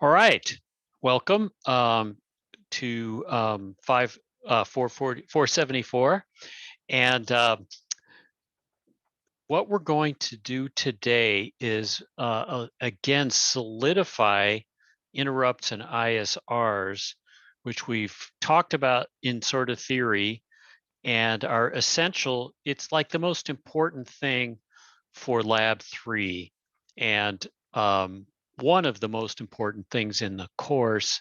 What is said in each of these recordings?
All right, welcome to 474. And what we're going to do today is, again, solidify interrupts and ISRs, which we've talked about in sort of theory and are essential. It's like the most important thing for Lab 3 and one of the most important things in the course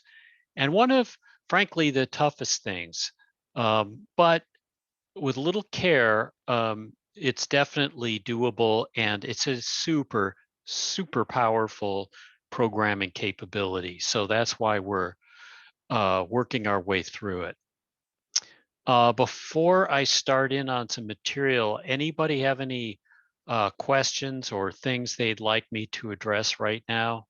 and one of, frankly, the toughest things. But with little care, it's definitely doable, and it's a super, super powerful programming capability. So that's why we're working our way through it. Before I start in on some material, anybody have any questions or things they'd like me to address right now?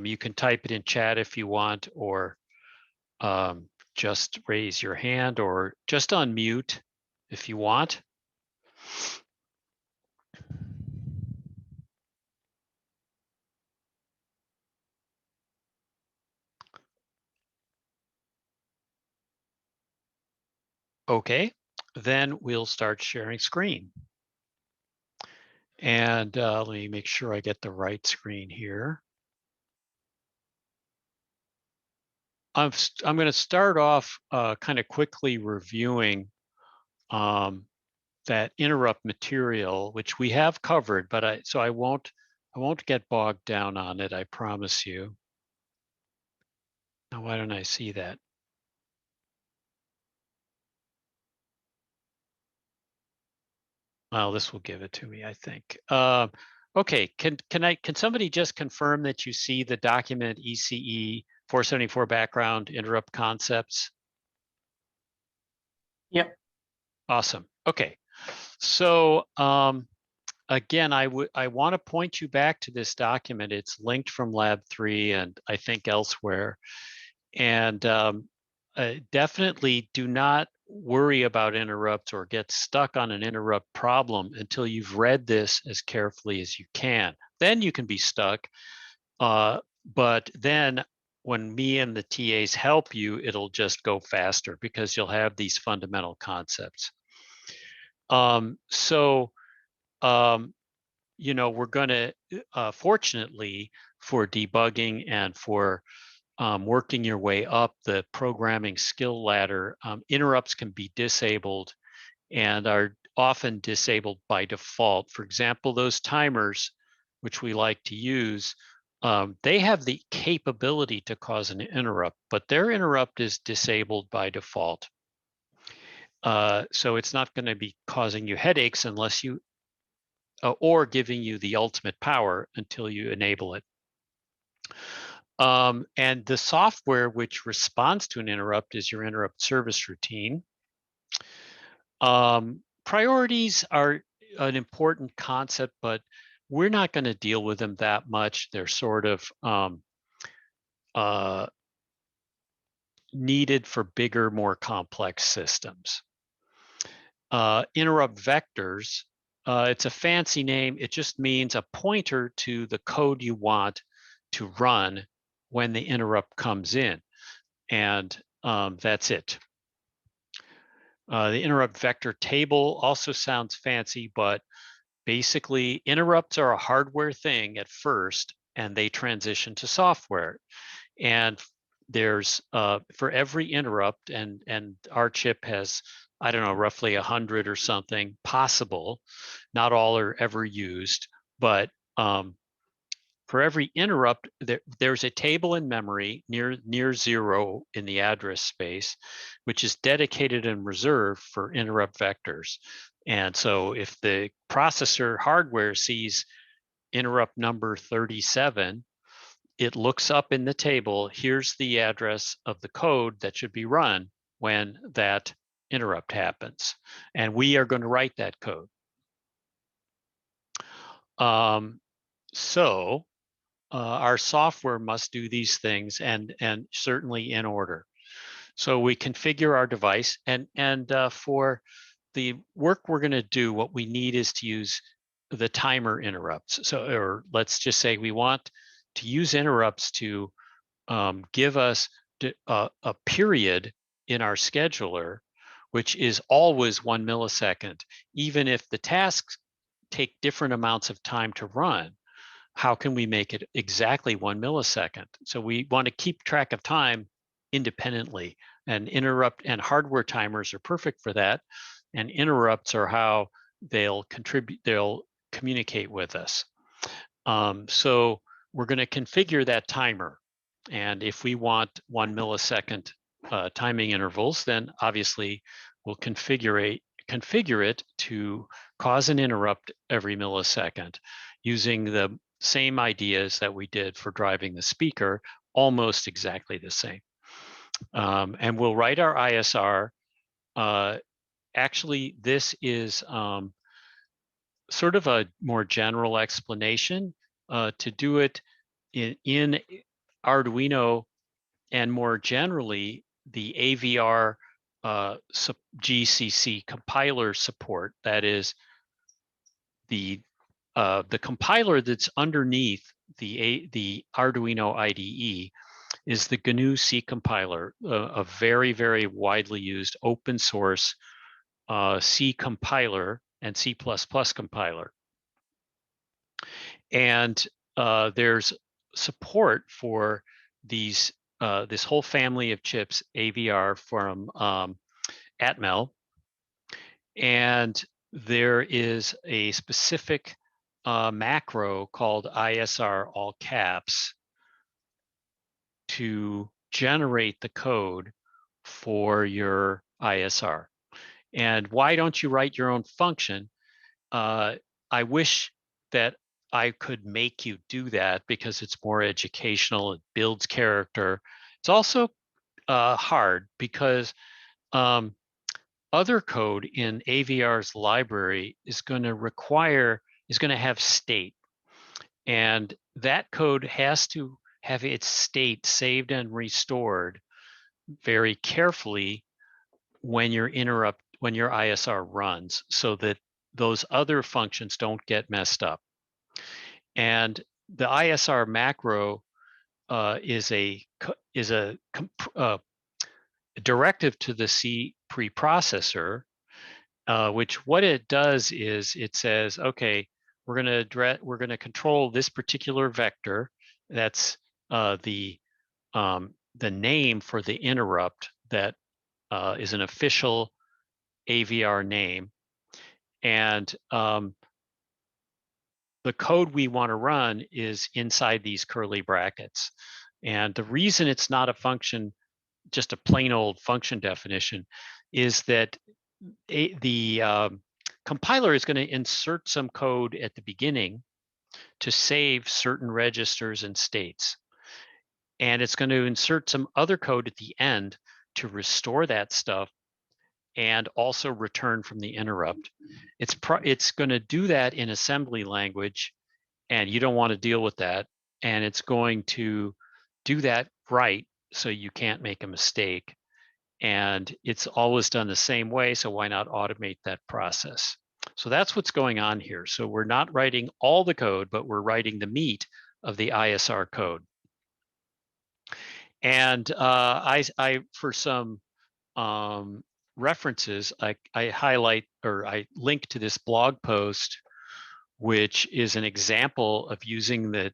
You can type it in chat if you want, or just raise your hand, or just unmute if you want. Okay, then we'll start sharing screen. And let me make sure I get the right screen here. I'm going to start off kind of quickly reviewing that interrupt material, which we have covered, but I won't get bogged down on it, I promise you. Now, why don't I see that? Well, this will give it to me, I think. Okay, can somebody just confirm that you see the document ECE474 background interrupt concepts? Yep. Awesome. Okay. So again, I want to point you back to this document. It's linked from Lab 3 and I think elsewhere. And definitely do not worry about interrupts or get stuck on an interrupt problem until you've read this as carefully as you can. Then you can be stuck. But then when me and the TAs help you, it'll just go faster because you'll have these fundamental concepts. You know, we're going to, fortunately, for debugging and for working your way up the programming skill ladder, interrupts can be disabled and are often disabled by default. For example, those timers, which we like to use, they have the capability to cause an interrupt, but their interrupt is disabled by default. So it's not going to be causing you headaches unless you, or giving you the ultimate power until you enable it. And the software which responds to an interrupt is your interrupt service routine. Priorities are an important concept, but we're not going to deal with them that much. They're sort of needed for bigger, more complex systems. Interrupt vectors, it's a fancy name. It just means a pointer to the code you want to run when the interrupt comes in. And that's it. The interrupt vector table also sounds fancy, but basically interrupts are a hardware thing at first, and they transition to software. And there's for every interrupt, and our chip has, I don't know, roughly 100 or something possible. Not all are ever used, but for every interrupt, there's a table in memory near zero in the address space, which is dedicated and reserved for interrupt vectors. And so if the processor hardware sees interrupt number 37, it looks up in the table, here's the address of the code that should be run when that interrupt happens. And we are going to write that code. Our software must do these things, and certainly in order. So we configure our device, and for the work we're going to do, what we need is to use the timer interrupts. So, or let's just say we want to use interrupts to give us a period in our scheduler, which is always 1 millisecond, even if the tasks take different amounts of time to run. How can we make it exactly 1 millisecond? So we want to keep track of time independently, and interrupt and hardware timers are perfect for that. And interrupts are how they'll communicate with us. So we're going to configure that timer. And if we want 1 millisecond timing intervals, then obviously we'll configure it to cause an interrupt every millisecond using the same ideas that we did for driving the speaker, almost exactly the same. And we'll write our ISR. Actually, this is sort of a more general explanation. To do it in Arduino and more generally, the AVR GCC compiler support, that is the compiler that's underneath the Arduino IDE, is the GNU C compiler, a very, very widely used open source C compiler and C++ compiler. And there's support for these this whole family of chips, AVR from Atmel, and there is a specific macro called ISR all caps to generate the code for your ISR. And why don't you write your own function? I wish that I could make you do that because it's more educational, it builds character. It's also hard because other code in AVR's library is going to have state. And that code has to have its state saved and restored very carefully when your ISR runs, so that those other functions don't get messed up. And the ISR macro is a directive to the C preprocessor, which what it does is it says, okay, we're going to control this particular vector. That's the name for the interrupt that is an official AVR name, and the code we want to run is inside these curly brackets. And the reason it's not a function, just a plain old function definition, is that the compiler is going to insert some code at the beginning to save certain registers and states. And it's going to insert some other code at the end to restore that stuff and also return from the interrupt. It's going to do that in assembly language, and you don't want to deal with that. And it's going to do that right, so you can't make a mistake. And it's always done the same way, so why not automate that process? So that's what's going on here. So we're not writing all the code, but we're writing the meat of the ISR code. And I for some references, I highlight, or I link to this blog post, which is an example of using the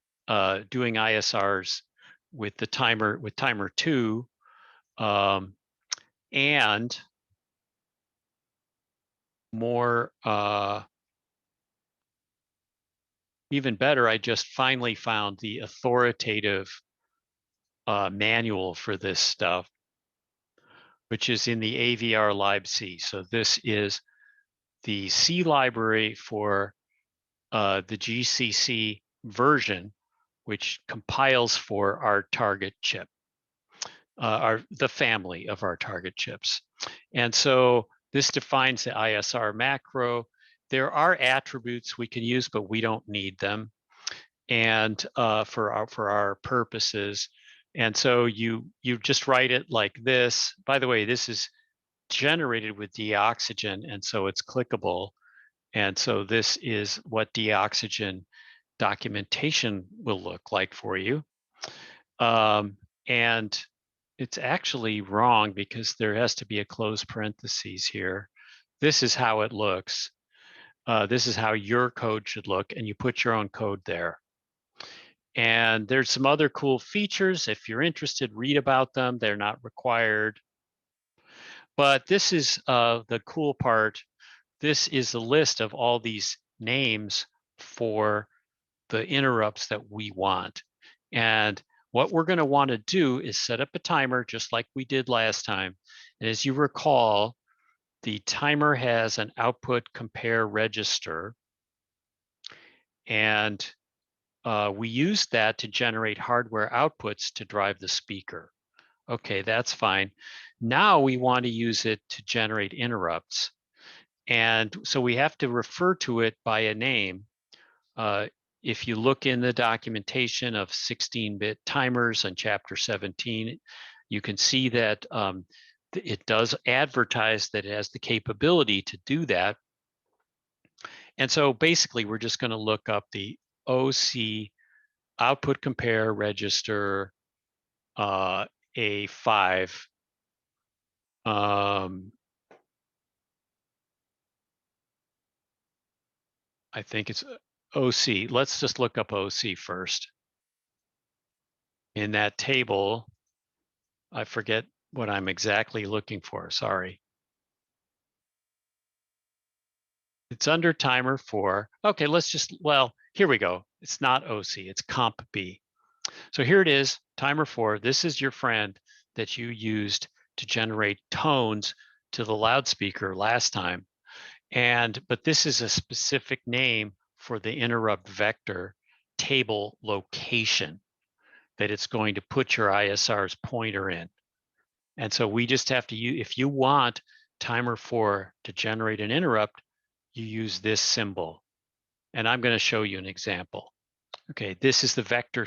doing ISRs with the timer, with timer 2, and more even better, I just finally found the authoritative manual for this stuff, which is in the AVR libc. So this is the C library for the GCC version, which compiles for our target chip, the family of our target chips. And so this defines the ISR macro. There are attributes we can use, but we don't need them, and for our purposes. And so you just write it like this. By the way, this is generated with deoxygen, and so it's clickable. And so this is what deoxygen documentation will look like for you. And it's actually wrong because there has to be a closed parentheses here. This is how it looks. This is how your code should look, and you put your own code there. And there's some other cool features. If you're interested, read about them. They're not required. But this is the cool part. This is the list of all these names for the interrupts that we want. And what we're going to want to do is set up a timer just like we did last time. And as you recall, the timer has an output compare register. And we use that to generate hardware outputs to drive the speaker. Okay, that's fine. Now we want to use it to generate interrupts. And so we have to refer to it by a name. If you look in the documentation of 16-bit timers on chapter 17, you can see that it does advertise that it has the capability to do that. And so basically, we're just going to look up the OC output compare register A5. I think it's OC. Let's just look up OC first. In that table, I forget what I'm exactly looking for, sorry. It's under timer 4. Okay, let's just, well, here we go. It's not OC, it's comp B. So here it is, timer 4. This is your friend that you used to generate tones to the loudspeaker last time. But this is a specific name for the interrupt vector table location that it's going to put your ISR's pointer in. And so we just have to use, if you want timer 4 to generate an interrupt, you use this symbol. And I'm going to show you an example. Okay, this is the vector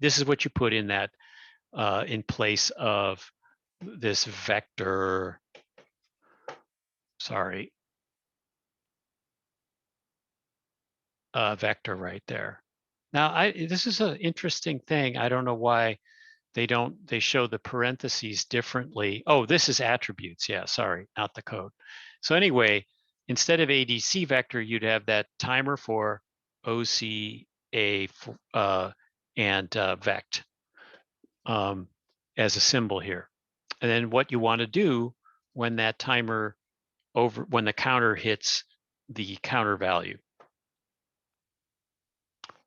this is what you put in that in place of this vector. Sorry. Vector right there. Now, this is an interesting thing. I don't know why they show the parentheses differently. Oh, this is attributes. Yeah, sorry, not the code. So anyway, instead of ADC vector, you'd have that timer for OCA and vect as a symbol here. And then what you want to do when that timer when the counter hits the counter value.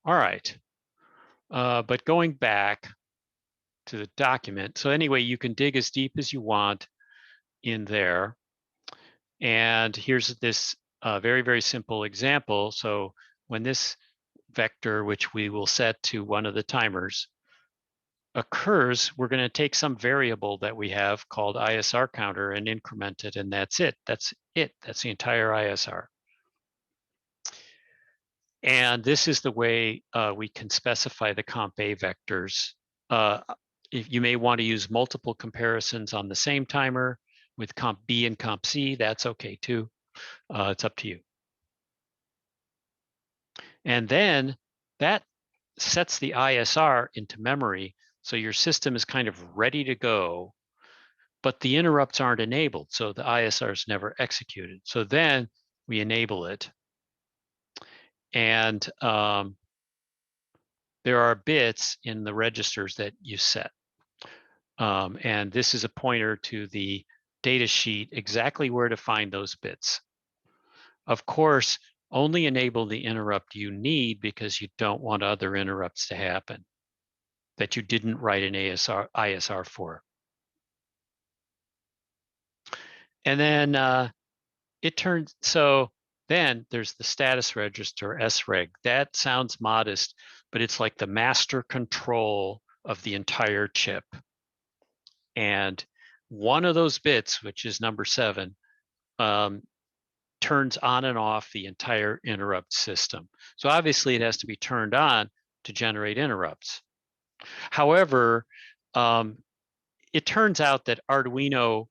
All right, but going back to the document. So anyway, you can dig as deep as you want in there. And here's this very, very simple example. So when this vector, which we will set to one of the timers, occurs, we're going to take some variable that we have called ISR counter and increment it, and that's it. That's it. That's the entire ISR. And this is the way we can specify the comp A vectors. If you may want to use multiple comparisons on the same timer with comp B and comp C, that's okay too. It's up to you. And then that sets the ISR into memory. So your system is kind of ready to go, but the interrupts aren't enabled. So the ISR is never executed. So then we enable it. And there are bits in the registers that you set. And this is a pointer to the data sheet, exactly where to find those bits. Of course, only enable the interrupt you need because you don't want other interrupts to happen that you didn't write an ISR for. And then then there's the status register, SREG. That sounds modest, but it's like the master control of the entire chip. And one of those bits, which is number 7, turns on and off the entire interrupt system. So obviously it has to be turned on to generate interrupts. However, it turns out that Arduino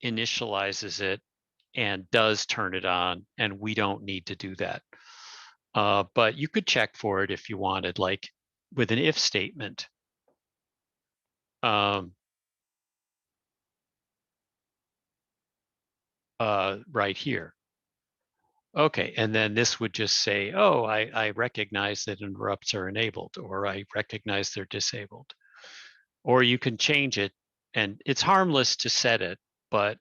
initializes it and does turn it on, and we don't need to do that. But you could check for it if you wanted, like with an if statement. Right here. Okay, and then this would just say, oh, I recognize that interrupts are enabled, or I recognize they're disabled. Or you can change it, and it's harmless to set it, but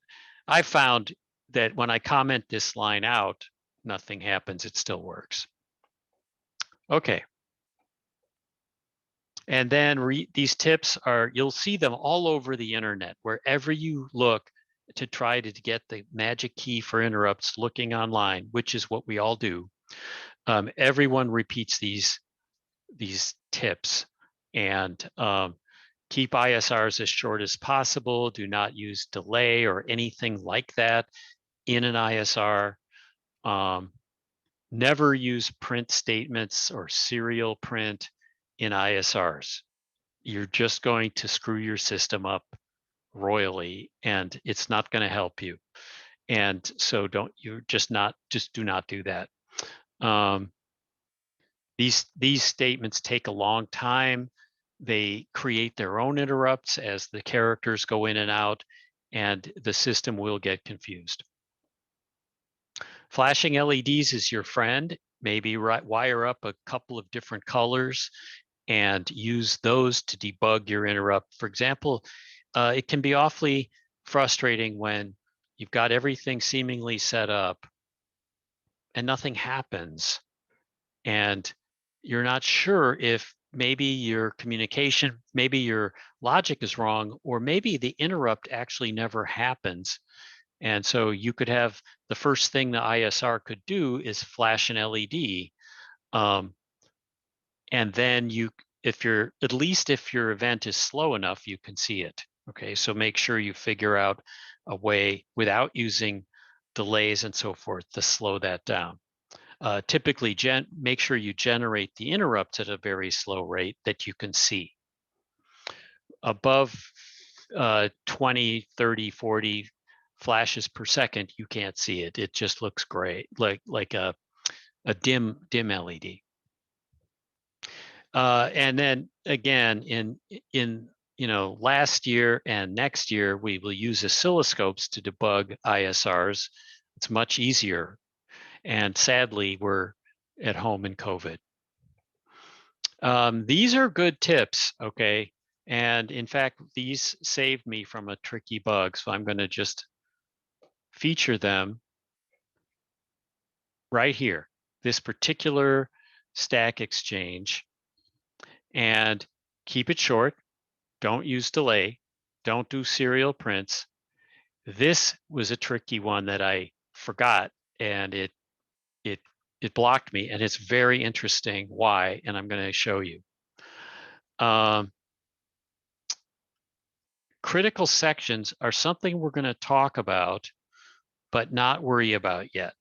I found that when I comment this line out, nothing happens, it still works. Okay. And then these tips you'll see them all over the internet, wherever you look to try to get the magic key for interrupts looking online, which is what we all do. Everyone repeats these tips, and keep ISRs as short as possible. Do not use delay or anything like that in an ISR. Never use print statements or serial print in ISRs. You're just going to screw your system up royally, and it's not going to help you. And so just do not do that. These statements take a long time. They create their own interrupts as the characters go in and out, and the system will get confused. Flashing LEDs is your friend. Maybe wire up a couple of different colors and use those to debug your interrupt. For example, it can be awfully frustrating when you've got everything seemingly set up and nothing happens, and you're not sure if maybe your communication, maybe your logic is wrong, or maybe the interrupt actually never happens. And so you could have the first thing the ISR could do is flash an LED. And then if your event is slow enough, you can see it. Okay, so make sure you figure out a way without using delays and so forth to slow that down. Typically, make sure you generate the interrupts at a very slow rate that you can see. Above 20, 30, 40 flashes per second, you can't see it. It just looks gray, like a dim LED. And then again, in last year and next year, we will use oscilloscopes to debug ISRs. It's much easier. And sadly, we're at home in COVID. These are good tips, okay? And in fact, these saved me from a tricky bug. So I'm going to just feature them right here, this particular stack exchange, and keep it short. Don't use delay. Don't do serial prints. This was a tricky one that I forgot, and it blocked me, and it's very interesting why, and I'm going to show you. Critical sections are something we're going to talk about, but not worry about yet.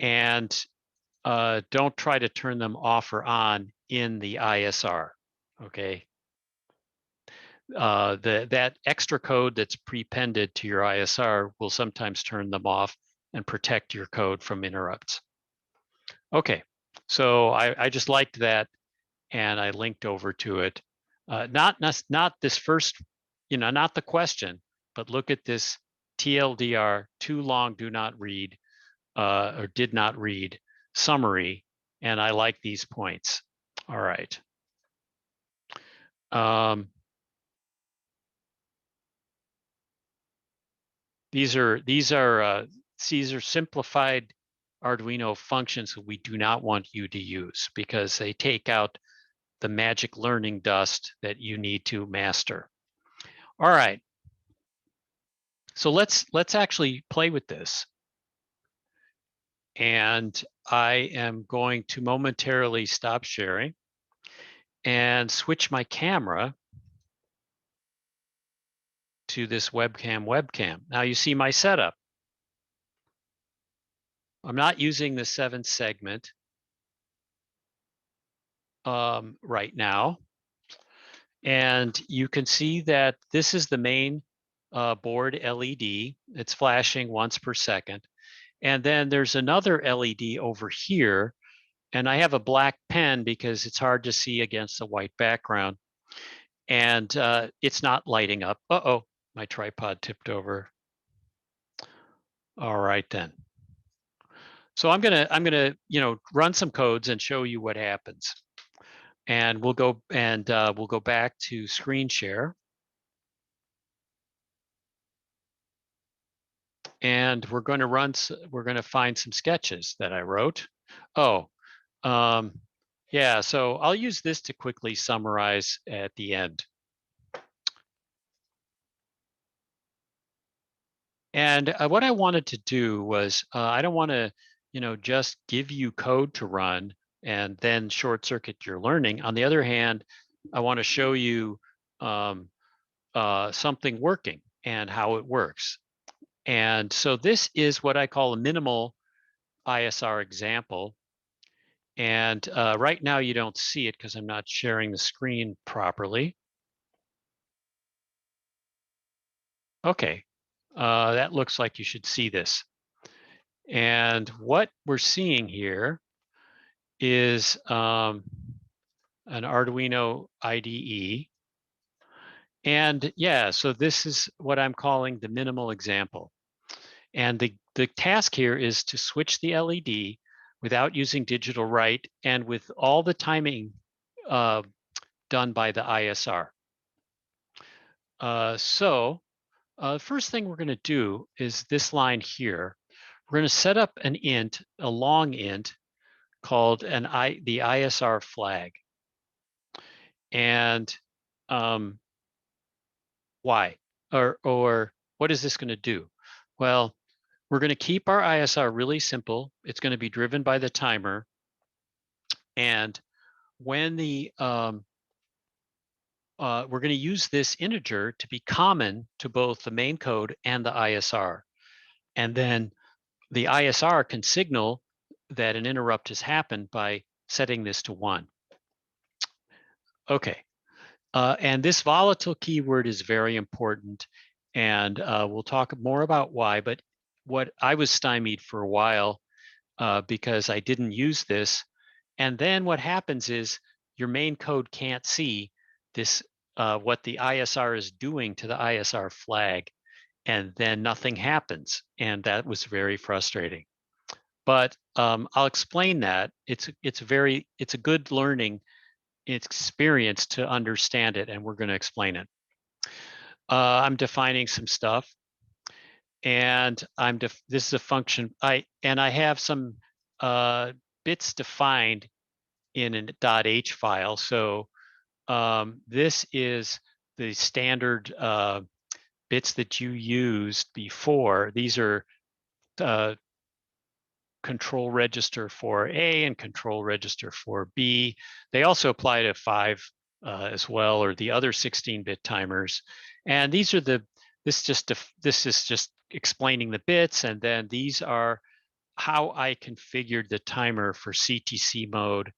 And don't try to turn them off or on in the ISR, okay? That extra code that's prepended to your ISR will sometimes turn them off and protect your code from interrupts. Okay, so I just liked that, and I linked over to it. Not this first, not the question, but look at this TLDR, too long, do not read, or did not read summary, and I like these points. All right. These are simplified Arduino functions that we do not want you to use because they take out the magic learning dust that you need to master. All right. So let's actually play with this. And I am going to momentarily stop sharing and switch my camera to this webcam. Now you see my setup. I'm not using the 7th segment right now. And you can see that this is the main board LED. It's flashing once per second. And then there's another LED over here. And I have a black pen because it's hard to see against a white background. And it's not lighting up. Uh-oh, my tripod tipped over. All right then. So I'm gonna run some codes and show you what happens. And we'll go back to screen share. And we're going to find some sketches that I wrote. Oh, yeah, so I'll use this to quickly summarize at the end. And what I wanted to do was, I don't want to, just give you code to run and then short circuit your learning. On the other hand, I want to show you something working and how it works. And so this is what I call a minimal ISR example. And right now you don't see it because I'm not sharing the screen properly. Okay, that looks like you should see this. And what we're seeing here is an Arduino IDE. And yeah, so this is what I'm calling the minimal example. And the task here is to switch the LED without using digital write and with all the timing done by the ISR. So the first thing we're going to do is this line here. We're going to set up an int, a long int, called the ISR flag. And why? Or what is this going to do? Well, we're going to keep our ISR really simple. It's going to be driven by the timer. And when we're going to use this integer to be common to both the main code and the ISR. And then the ISR can signal that an interrupt has happened by setting this to 1. Okay, and this volatile keyword is very important, and we'll talk more about why, but what I was stymied for a while because I didn't use this. And then what happens is your main code can't see this, what the ISR is doing to the ISR flag, and then nothing happens. And that was very frustrating. But I'll explain that. It's a good learning experience to understand it, and we're going to explain it. I'm defining some stuff, and this is a function. I have some bits defined in a .h file. So this is the standard bits that you used before. These are control register for A and control register for B. They also apply to 5 as well, or the other 16-bit timers. And these are this is just explaining the bits, and then these are how I configured the timer for CTC mode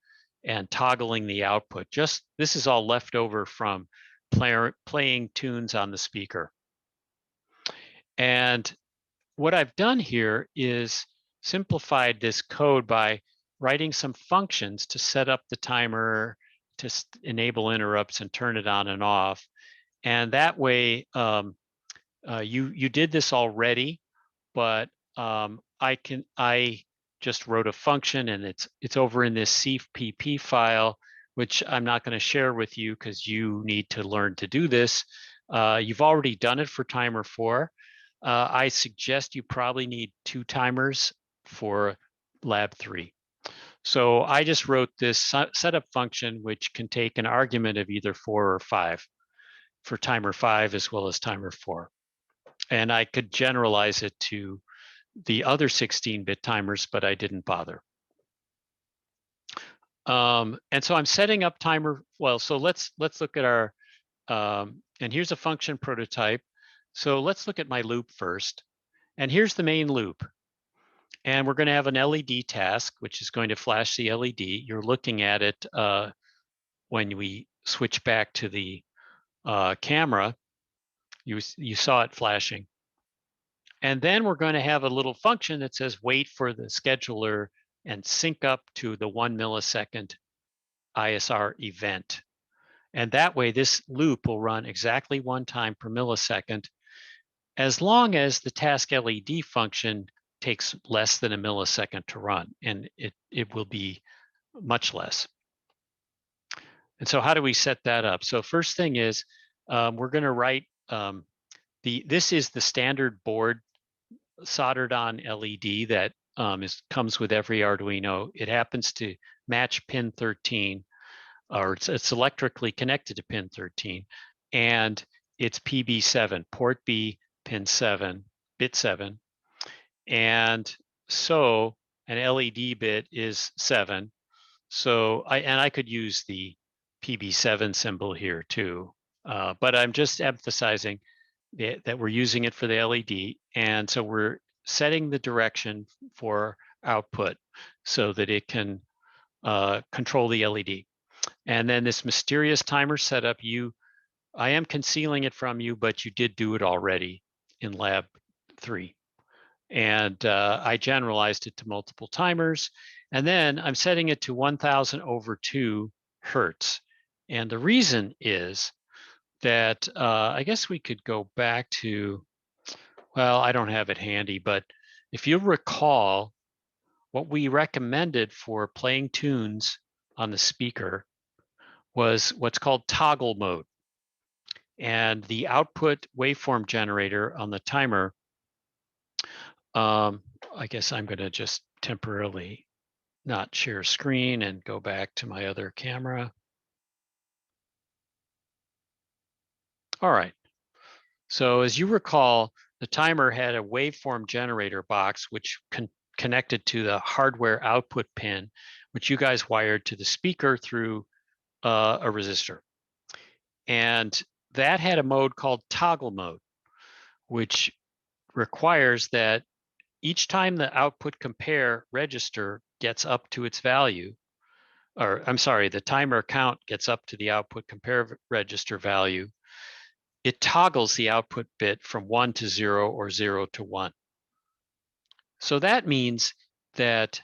and toggling the output. This is all left over from playing tunes on the speaker. And what I've done here is simplified this code by writing some functions to set up the timer, to enable interrupts and turn it on and off. And that way, you did this already, but I just wrote a function, and it's over in this CPP file, which I'm not going to share with you because you need to learn to do this. You've already done it for timer 4. I suggest you probably need 2 timers for lab 3. So I just wrote this setup function, which can take an argument of either 4 or 5 for timer 5 as well as timer 4. And I could generalize it to the other 16-bit timers, but I didn't bother. And so I'm setting up timer. Well, so let's look at our, and here's a function prototype. So let's look at my loop first. And here's the main loop. And we're going to have an LED task, which is going to flash the LED. You're looking at it when we switch back to the camera. You saw it flashing. And then we're going to have a little function that says wait for the scheduler and sync up to the 1 millisecond ISR event. And that way, this loop will run exactly 1 time per millisecond, as long as the task LED function takes less than a millisecond to run, and it will be much less. And so how do we set that up? So first thing is we're going to write this is the standard board soldered on LED that comes with every Arduino. It happens to match pin 13, or it's electrically connected to pin 13, and it's PB7, port B, pin 7, bit 7. And so an LED bit is 7. So I could use the PB7 symbol here too, but I'm just emphasizing that we're using it for the LED. And so we're setting the direction for output so that it can control the LED. And then this mysterious timer setup, I am concealing it from you, but you did do it already in lab 3. And I generalized it to multiple timers. And then I'm setting it to 1000 over 2 hertz. And the reason is that I guess we could go back to, well, I don't have it handy, but if you recall, what we recommended for playing tunes on the speaker was what's called toggle mode. And the output waveform generator on the timer, I guess I'm going to just temporarily not share screen and go back to my other camera. All right. So as you recall, the timer had a waveform generator box, which connected to the hardware output pin, which you guys wired to the speaker through a resistor. And that had a mode called toggle mode, which requires that each time the output compare register gets up to its value, or I'm sorry, the timer count gets up to the output compare register value, it toggles the output bit from 1 to 0 or 0 to 1. So that means that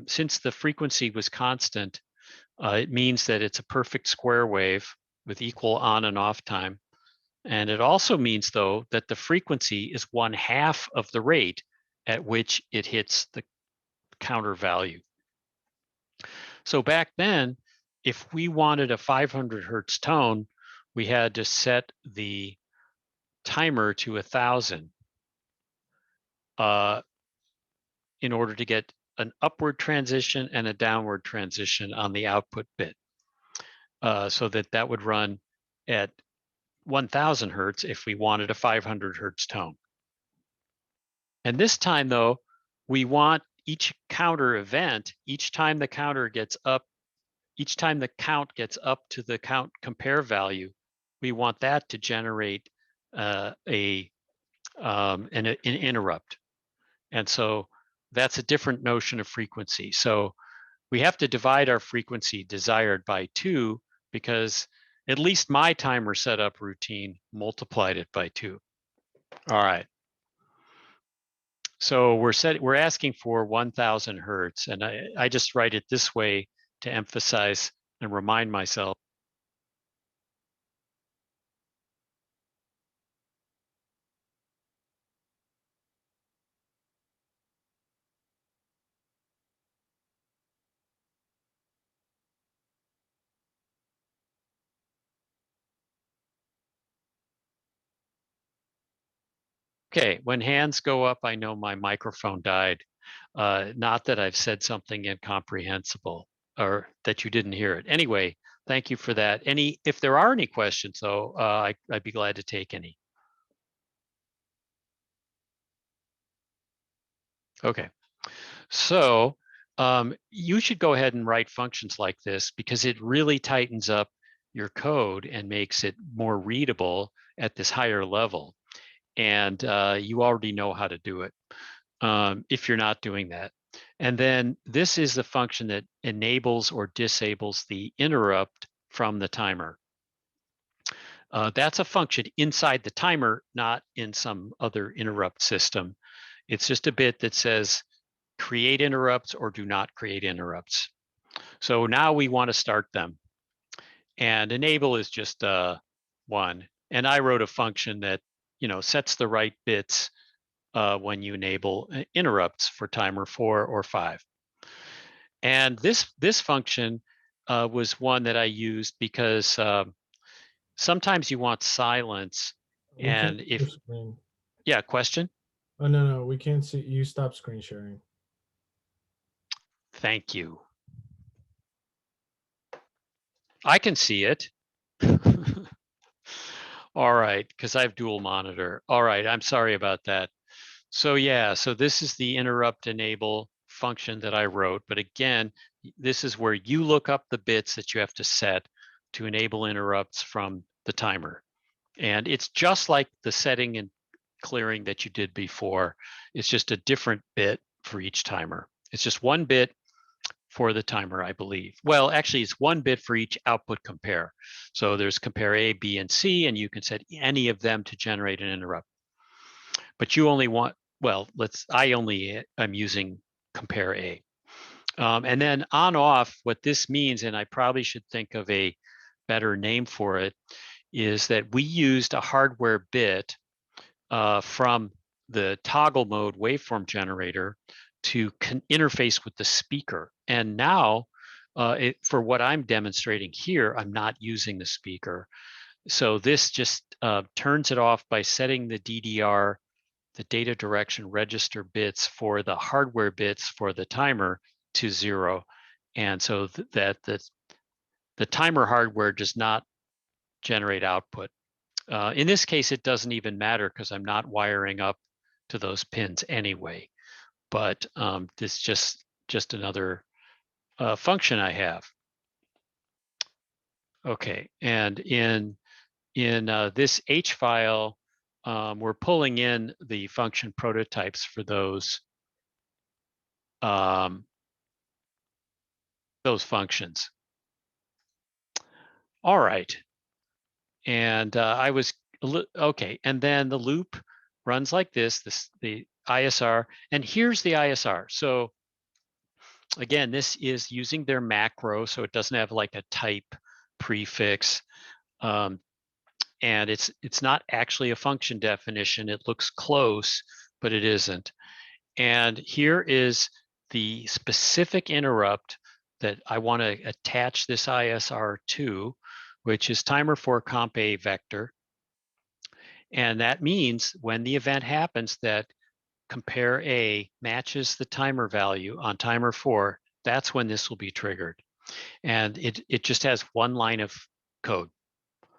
since the frequency was constant, it means that it's a perfect square wave with equal on and off time. And it also means, though, that the frequency is 1/2 of the rate at which it hits the counter value. So back then, if we wanted a 500 hertz tone, we had to set the timer to 1000 in order to get an upward transition and a downward transition on the output bit, so that would run at 1000 hertz if we wanted a 500 hertz tone. And this time, though, we want each counter event, each time the counter gets up, each time the count gets up to the count compare value, we want that to generate an interrupt. And so that's a different notion of frequency. So we have to divide our frequency desired by 2, because at least my timer setup routine multiplied it by 2. All right. So we're asking for 1000 hertz, and I just write it this way to emphasize and remind myself. Okay, when hands go up, I know my microphone died. Not that I've said something incomprehensible or that you didn't hear it. Anyway, thank you for that. If there are any questions, though, I'd be glad to take any. Okay, so you should go ahead and write functions like this, because it really tightens up your code and makes it more readable at this higher level. And you already know how to do it if you're not doing that. And then this is the function that enables or disables the interrupt from the timer. That's a function inside the timer, not in some other interrupt system. It's just a bit that says create interrupts or do not create interrupts. So now we want to start them. And enable is just one. And I wrote a function that sets the right bits when you enable interrupts for timer 4 or 5. And this function was one that I used because sometimes you want silence. We can't And see your if, screen. yeah, question? Oh no, we can't see you. Stop screen sharing. Thank you. I can see it. All right, because I have dual monitor. All right, I'm sorry about that. So yeah, so this is the interrupt enable function that I wrote. But again, this is where you look up the bits that you have to set to enable interrupts from the timer. And it's just like the setting and clearing that you did before. It's just a different bit for each timer. It's just one bit for the timer, I believe. Well, actually, it's one bit for each output compare. So there's compare A, B, and C, and you can set any of them to generate an interrupt. But you only want, well, I'm using compare A. And then on off, what this means, and I probably should think of a better name for it, is that we used a hardware bit from the toggle mode waveform generator to interface with the speaker. And now, for what I'm demonstrating here, I'm not using the speaker. So this just turns it off by setting the DDR, the data direction register bits for the hardware bits for the timer to 0. And so that the timer hardware does not generate output. In this case, it doesn't even matter because I'm not wiring up to those pins anyway. But this just another function I have. Okay, and in this H file, we're pulling in the function prototypes for those functions. All right, and I was okay, and then the loop runs like this. The ISR, and here's the ISR. So again, this is using their macro, so it doesn't have like a type prefix, and it's not actually a function definition. It looks close, but it isn't. And here is the specific interrupt that I want to attach this ISR to, which is timer for comp A vector. And that means when the event happens that compare A matches the timer value on timer 4, that's when this will be triggered. And it just has one line of code.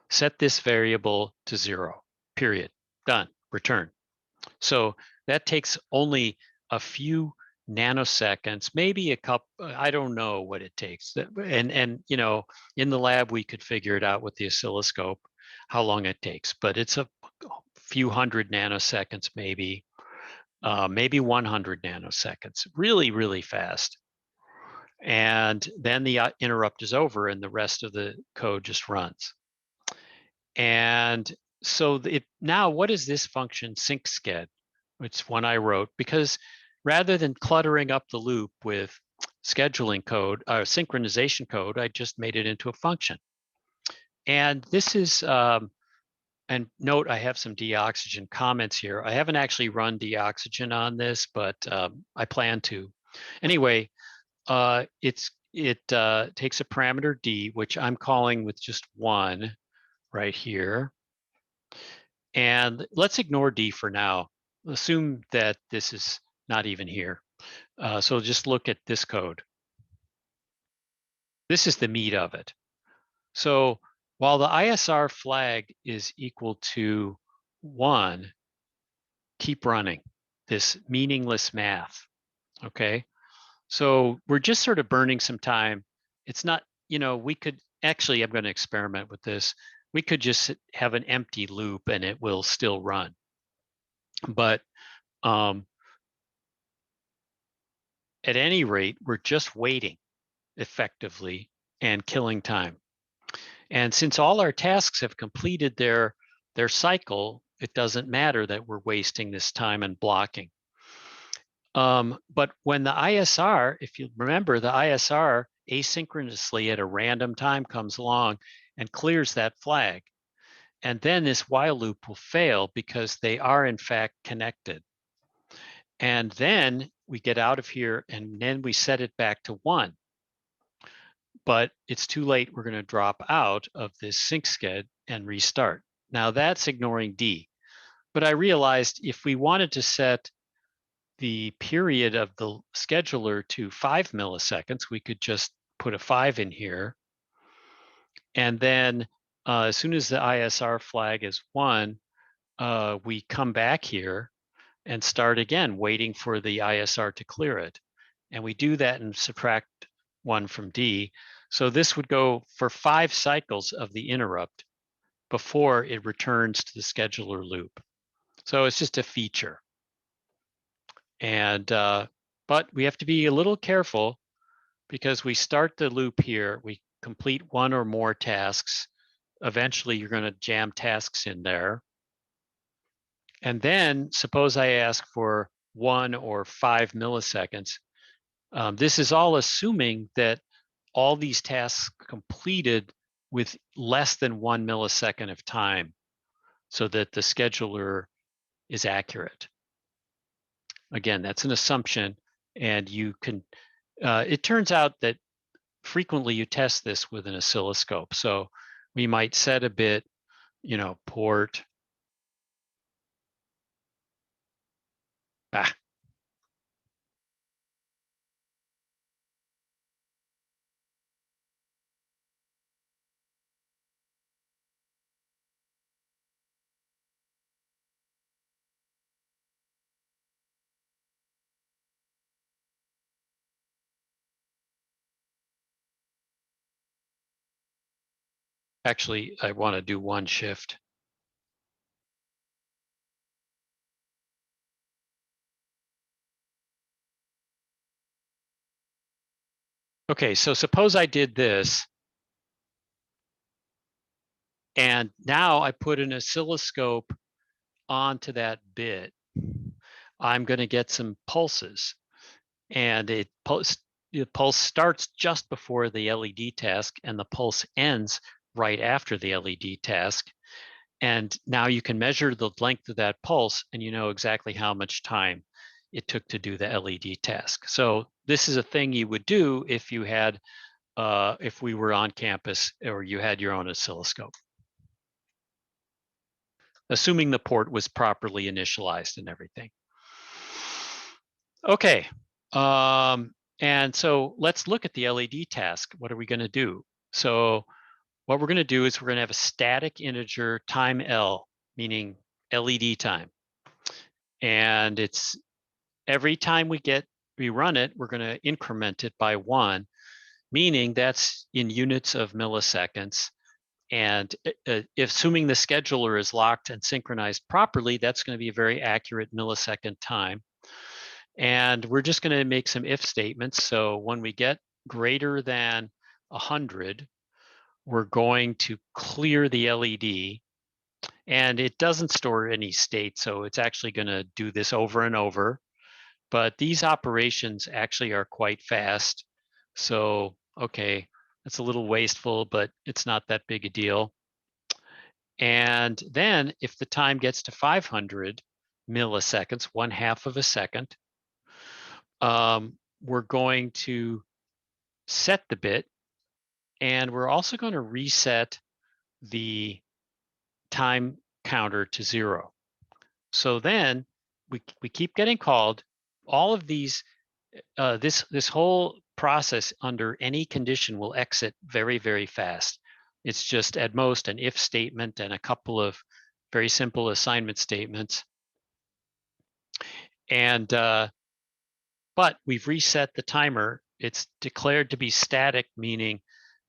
Set this variable to 0, period. Done, return. So that takes only a few nanoseconds, maybe a couple, I don't know what it takes. And in the lab, we could figure it out with the oscilloscope, how long it takes, but it's a few hundred nanoseconds, maybe 100 nanoseconds, really, really fast. And then the interrupt is over and the rest of the code just runs. And so now what is this function sync sched? It's one I wrote because rather than cluttering up the loop with scheduling code or synchronization code, I just made it into a function. And this is, and note I have some deoxygen comments here. I haven't actually run deoxygen on this, but I plan to. Anyway, it takes a parameter D, which I'm calling with just 1 right here. And let's ignore D for now. Assume that this is not even here. So just look at this code. This is the meat of it. So while the ISR flag is equal to 1, keep running this meaningless math, okay? So we're just sort of burning some time. It's not, we could, actually, I'm going to experiment with this. We could just have an empty loop and it will still run. But at any rate, we're just waiting effectively and killing time. And since all our tasks have completed their cycle, it doesn't matter that we're wasting this time and blocking. But when the ISR, if you remember, the ISR asynchronously at a random time comes along and clears that flag. And then this while loop will fail because they are in fact connected. And then we get out of here and then we set it back to 1. But it's too late. We're going to drop out of this sync sched and restart. Now that's ignoring D. But I realized if we wanted to set the period of the scheduler to 5 milliseconds, we could just put a 5 in here. And then as soon as the ISR flag is 1, we come back here and start again, waiting for the ISR to clear it. And we do that and subtract 1 from D. So this would go for 5 cycles of the interrupt before it returns to the scheduler loop. So it's just a feature. And but we have to be a little careful because we start the loop here, we complete 1 or more tasks. Eventually you're going to jam tasks in there. And then suppose I ask for 1 or 5 milliseconds. This is all assuming that all these tasks completed with less than 1 millisecond of time so that the scheduler is accurate. Again, that's an assumption, and you can, it turns out that frequently you test this with an oscilloscope. So we might set a bit, port. Actually, I want to do 1 shift. Okay, so suppose I did this, and now I put an oscilloscope onto that bit. I'm going to get some pulses, and the pulse starts just before the LED task, and the pulse ends right after the LED task. And now you can measure the length of that pulse, and you know exactly how much time it took to do the LED task. So this is a thing you would do if you had, if we were on campus or you had your own oscilloscope, assuming the port was properly initialized and everything. Okay, and so let's look at the LED task. What are we going to do? So what we're going to do is we're going to have a static integer time L, meaning LED time. And it's every time we run it, we're going to increment it by 1, meaning that's in units of milliseconds. And if assuming the scheduler is locked and synchronized properly, that's going to be a very accurate millisecond time. And we're just going to make some if statements. So when we get greater than 100, we're going to clear the LED. And it doesn't store any state, so it's actually going to do this over and over. But these operations actually are quite fast. So, okay, that's a little wasteful, but it's not that big a deal. And then if the time gets to 500 milliseconds, 1/2 of a second, we're going to set the bit, and we're also going to reset the time counter to 0. So then we keep getting called. All of these, this whole process under any condition will exit very, very fast. It's just at most an if statement and a couple of very simple assignment statements. And but we've reset the timer. It's declared to be static, meaning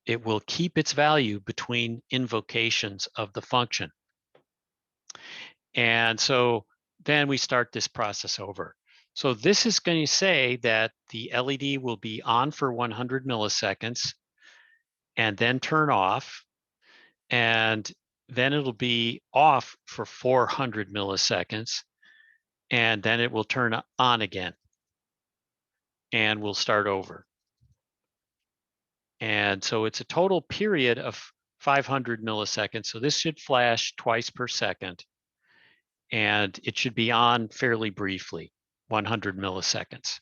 it will keep its value between invocations of the function. And so then we start this process over. So this is going to say that the LED will be on for 100 milliseconds and then turn off. and then it'll be off for 400 milliseconds, and then it will turn on again, and we'll start over. And so it's a total period of 500 milliseconds. So this should flash twice per second, and it should be on fairly briefly, 100 milliseconds.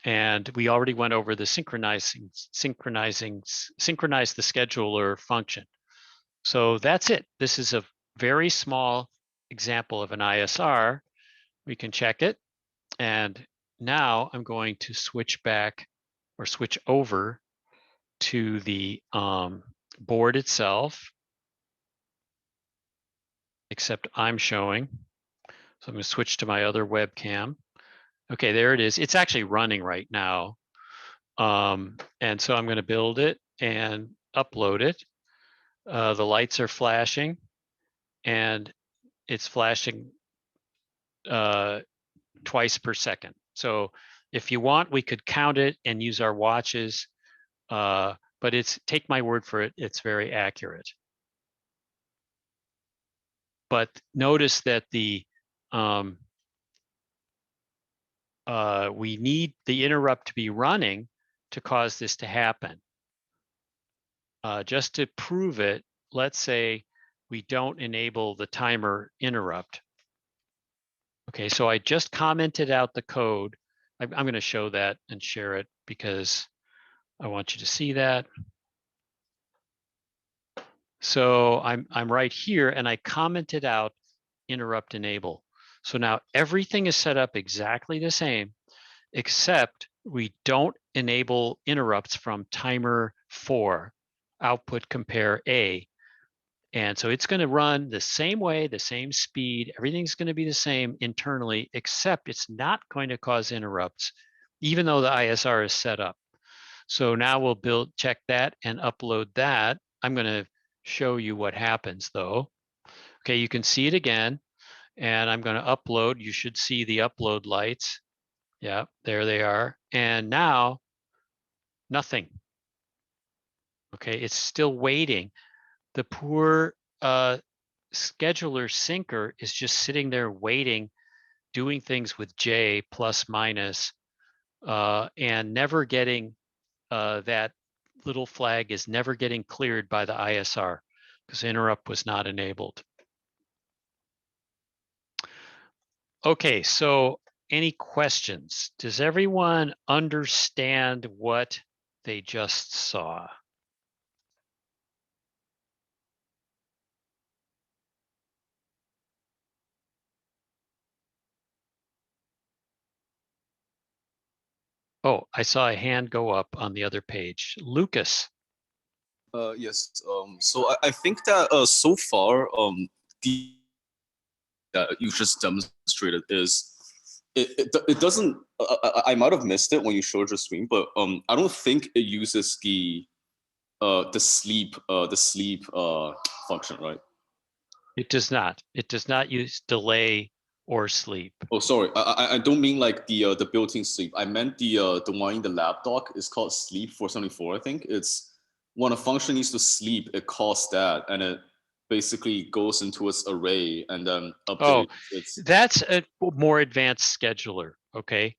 And we already went over the synchronize the scheduler function. So that's it. This is a very small example of an ISR. We can check it. And now I'm going to switch back or switch over to the board itself, except I'm showing. So I'm going to switch to my other webcam. Okay, there it is. It's actually running right now. And so I'm going to build it and upload it. The lights are flashing, and it's flashing twice per second. So if you want, we could count it and use our watches, but take my word for it, it's very accurate. But notice that we need the interrupt to be running to cause this to happen. Just to prove it, let's say we don't enable the timer interrupt. Okay, so I just commented out the code. I'm going to show that and share it because I want you to see that. So I'm right here, and I commented out interrupt enable. So now everything is set up exactly the same, except we don't enable interrupts from timer 4, output compare A. And so it's going to run the same way, the same speed. Everything's going to be the same internally, except it's not going to cause interrupts, even though the ISR is set up. So now we'll check that and upload that. I'm going to show you what happens though. Okay, you can see it again, and I'm going to upload. You should see the upload lights. Yeah, there they are. And now nothing. Okay, it's still waiting. The poor scheduler syncer is just sitting there waiting, doing things with J plus minus, and never getting that little flag is never getting cleared by the ISR because interrupt was not enabled. Okay, so any questions? Does everyone understand what they just saw? Oh, I saw a hand go up on the other page. Lucas. Yes. So I think that so far the that you just demonstrated is it doesn't. I might have missed it when you showed your screen, but I don't think it uses the sleep function, right? It does not. It does not use delay or sleep. Oh, sorry. I don't mean like the built-in sleep. I meant the one in the lab doc is called sleep 474. I think it's when a function needs to sleep, it calls that, and it basically goes into its array and then updates. Oh, that's a more advanced scheduler. Okay,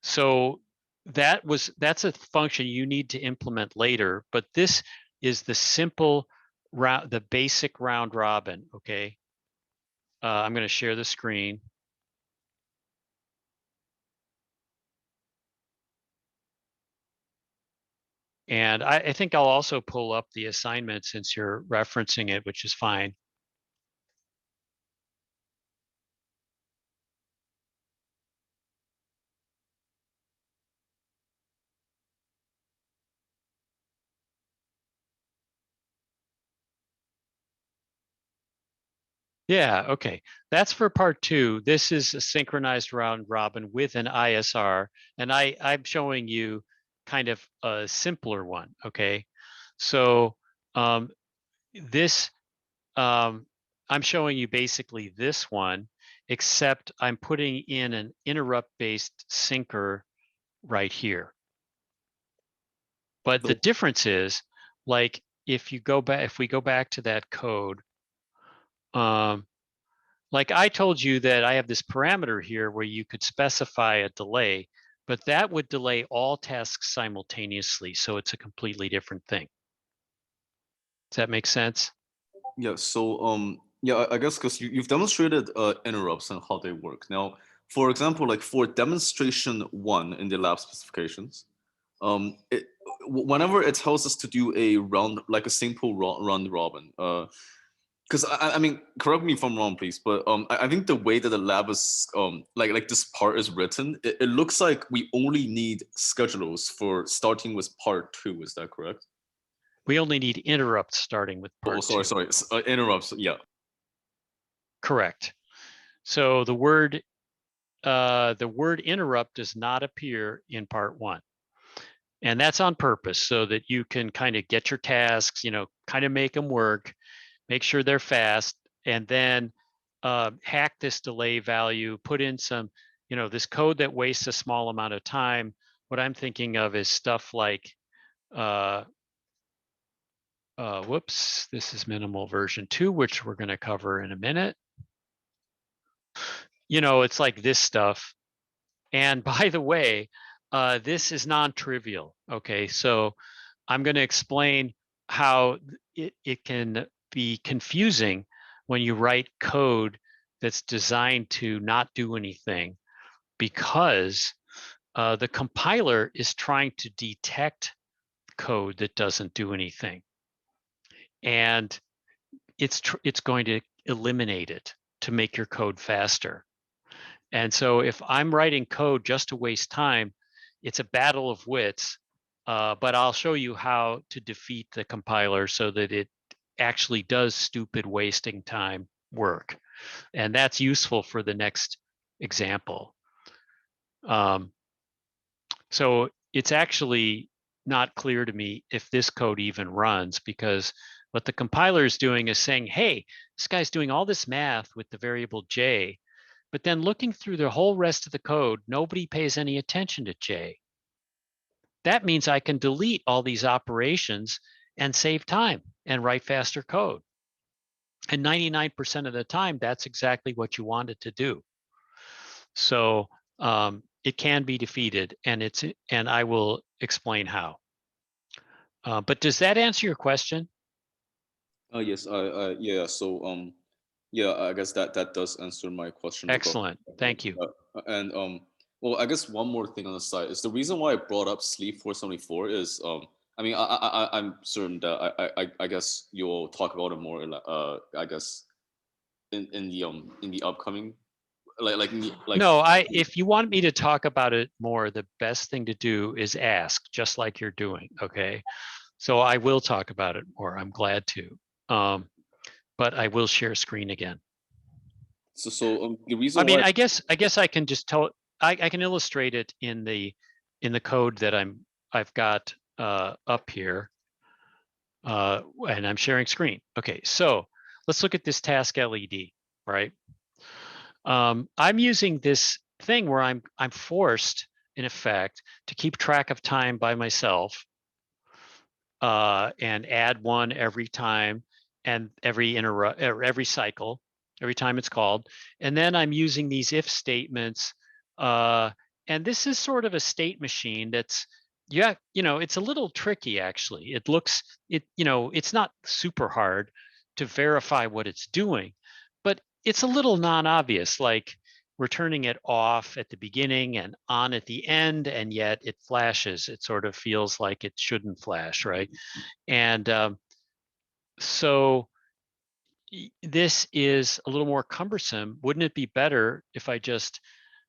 so that's a function you need to implement later. But this is the simple round, the basic round robin. Okay, I'm going to share the screen. And I think I'll also pull up the assignment since you're referencing it, which is fine. Yeah, okay. That's for part 2. This is a synchronized round robin with an ISR. And I'm showing you kind of a simpler one, okay? So this, I'm showing you basically this one, except I'm putting in an interrupt-based syncer right here. But the difference is, like if we go back to that code, like I told you that I have this parameter here where you could specify a delay, but that would delay all tasks simultaneously. So it's a completely different thing. Does that make sense? Yeah. So yeah, I guess because you've demonstrated interrupts and how they work. Now, for example, like for demonstration 1 in the lab specifications, whenever it tells us to do a round, like a simple round robin, because I mean, correct me if I'm wrong, please, but I think the way that the lab is like this part is written, it looks like we only need schedulers for starting with part 2. Is that correct? We only need interrupts starting with part 2. Sorry, interrupts. Yeah. Correct. So the word interrupt does not appear in part 1. And that's on purpose so that you can kind of get your tasks, kind of make them work, make sure they're fast, and then hack this delay value, put in some, this code that wastes a small amount of time. What I'm thinking of is stuff like, whoops, this is minimal version 2, which we're going to cover in a minute. It's like this stuff. And by the way, this is non-trivial. Okay, so I'm going to explain how it can be confusing when you write code that's designed to not do anything, because the compiler is trying to detect code that doesn't do anything, and it's going to eliminate it to make your code faster. And so if I'm writing code just to waste time, it's a battle of wits, but I'll show you how to defeat the compiler so that it actually does stupid wasting time work. And that's useful for the next example. So it's actually not clear to me if this code even runs, because what the compiler is doing is saying, hey, this guy's doing all this math with the variable j, but then looking through the whole rest of the code, nobody pays any attention to j. That means I can delete all these operations and save time and write faster code. And 99% of the time, that's exactly what you want it to do. So it can be defeated, and I will explain how. But does that answer your question? Yes. Yeah. So yeah, I guess that does answer my question. Excellent. Thank you. And well, I guess one more thing on the side is the reason why I brought up Sleep 474 is I mean I'm certain that I guess you'll talk about it more I guess in the upcoming like No, if you want me to talk about it more, the best thing to do is ask, just like you're doing. Okay, so I will talk about it more. I'm glad to, but I will share screen again. So the reason I mean, why I guess I can just tell. I can illustrate it in the code that I've got up here, and I'm sharing screen. Okay, so let's look at this task LED, right? I'm using this thing where I'm forced, in effect, to keep track of time by myself, and add one every time, and every cycle, every time it's called. And then I'm using these if statements, and this is sort of a state machine that's, it's a little tricky actually. It's not super hard to verify what it's doing, but it's a little non-obvious, like we're turning it off at the beginning and on at the end, and yet it flashes. It sort of feels like it shouldn't flash, right? And so this is a little more cumbersome. Wouldn't it be better if I just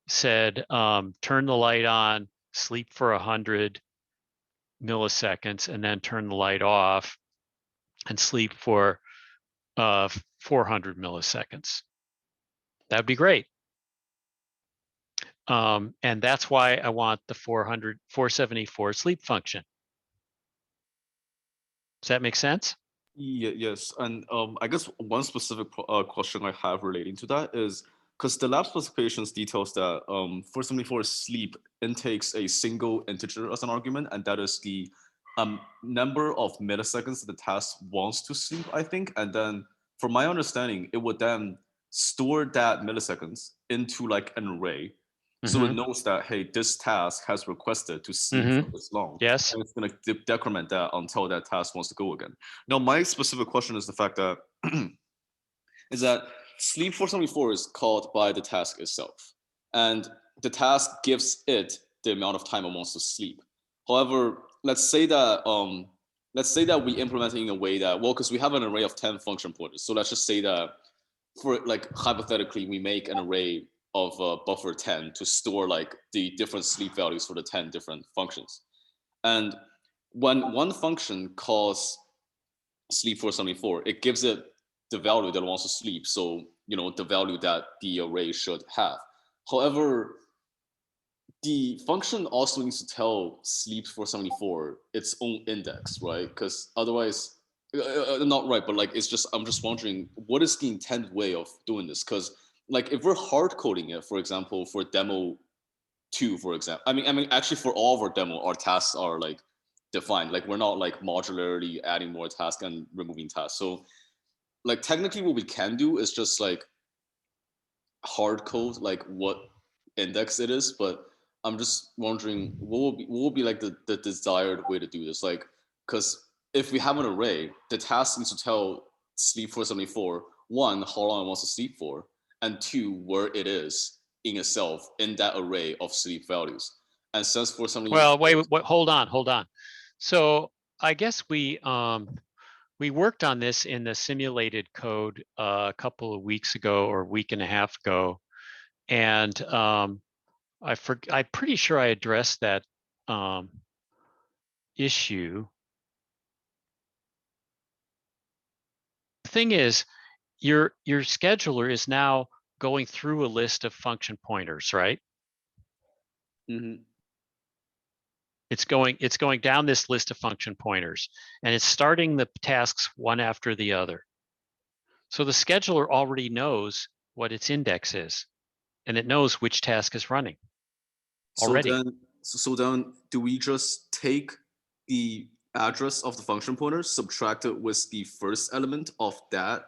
said, turn the light on, sleep for 100 milliseconds, and then turn the light off and sleep for 400 milliseconds? That would be great. And that's why I want the 474 sleep function. Does that make sense? Yeah, yes, and I guess one specific question I have relating to that is because the lab specifications details that 474 sleep intakes a single integer as an argument, and that is the number of milliseconds that the task wants to sleep, I think. And then from my understanding, it would then store that milliseconds into like an array. So it knows that, hey, this task has requested to sleep for this long. Yes. And it's going to decrement that until that task wants to go again. Now, my specific question is the fact that is that sleep 474 is called by the task itself. And the task gives it the amount of time it wants to sleep. However, let's say that we implement it in a way that, well, because we have an array of 10 function pointers. So let's just say that for like hypothetically, we make an array of buffer 10 to store like the different sleep values for the 10 different functions. And when one function calls sleep 474, it gives it the value that it wants to sleep. So, you know, the value that the array should have. However, the function also needs to tell sleep 474 its own index, right? Because otherwise, not right, but like it's just, I'm just wondering, what is the intended way of doing this? Because like if we're hard coding it, for example, for demo 2, for example, I mean, actually for all of our demo, our tasks are like defined. Like we're not like modularly adding more tasks and removing tasks. So like technically what we can do is just like hard code like what index it is, but I'm just wondering what will be like the desired way to do this, like, because if we have an array, the task needs to tell sleep 474 one, how long it wants to sleep for, and two, where it is in itself in that array of sleep values. And since for something, Well, wait, hold on. So I guess we worked on this in the simulated code a couple of weeks ago or a week and a half ago, and I'm pretty sure I addressed that issue. The thing is, your scheduler is now going through a list of function pointers, right? mm-hmm. It's going down this list of function pointers, and it's starting the tasks one after the other. So the scheduler already knows what its index is, and it knows which task is running already. So then do we just take the address of the function pointer, subtract it with the first element of that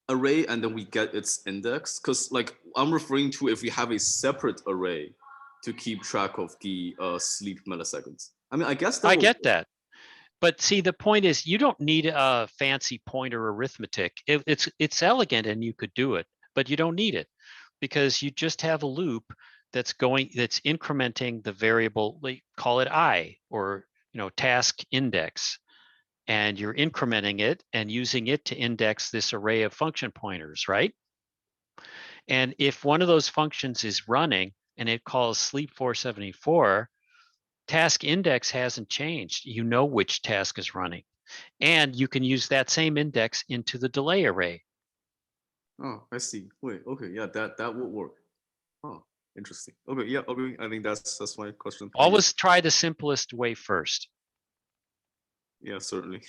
array, and then we get its index? Because like I'm referring to if we have a separate array to keep track of the sleep milliseconds. I mean, I guess that I get that. But see, the point is, you don't need a fancy pointer arithmetic. It's elegant, and you could do it, but you don't need it because you just have a loop that's incrementing the variable. Like, call it I, or task index, and you're incrementing it and using it to index this array of function pointers, right? And if one of those functions is running and it calls sleep 474. Task index hasn't changed. You know which task is running. And you can use that same index into the delay array. Oh, I see. Wait, okay, yeah, that would work. Oh, interesting. Okay, yeah, okay. I think that's my question. Always try the simplest way first. Yeah, certainly.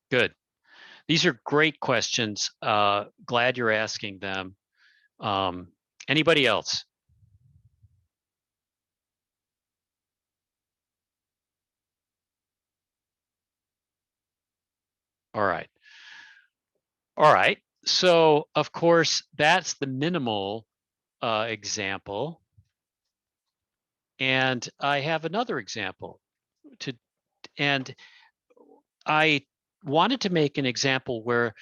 Good. These are great questions. Glad you're asking them. Anybody else? All right. All right. So, of course, that's the minimal example. And I have another example. And I wanted to make an example where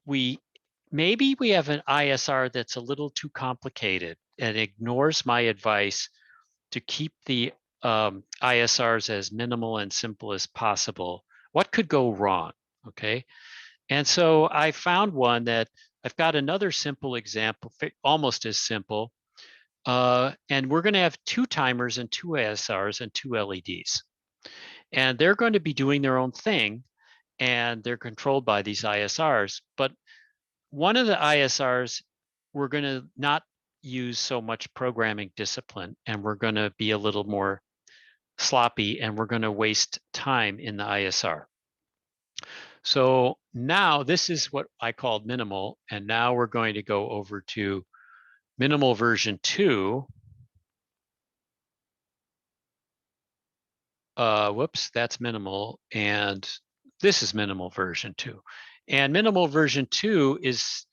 maybe we have an ISR that's a little too complicated and ignores my advice to keep the ISRs as minimal and simple as possible. What could go wrong? Okay. And so I found one that I've got another simple example, almost as simple. And we're going to have 2 timers and 2 ISRs and 2 LEDs. And they're going to be doing their own thing, and they're controlled by these ISRs. But one of the ISRs, we're going to not use so much programming discipline, and we're going to be a little more sloppy, and we're going to waste time in the ISR. So now this is what I called minimal, and now we're going to go over to minimal version 2. whoops, that's minimal. And this is minimal version 2. And minimal version 2 is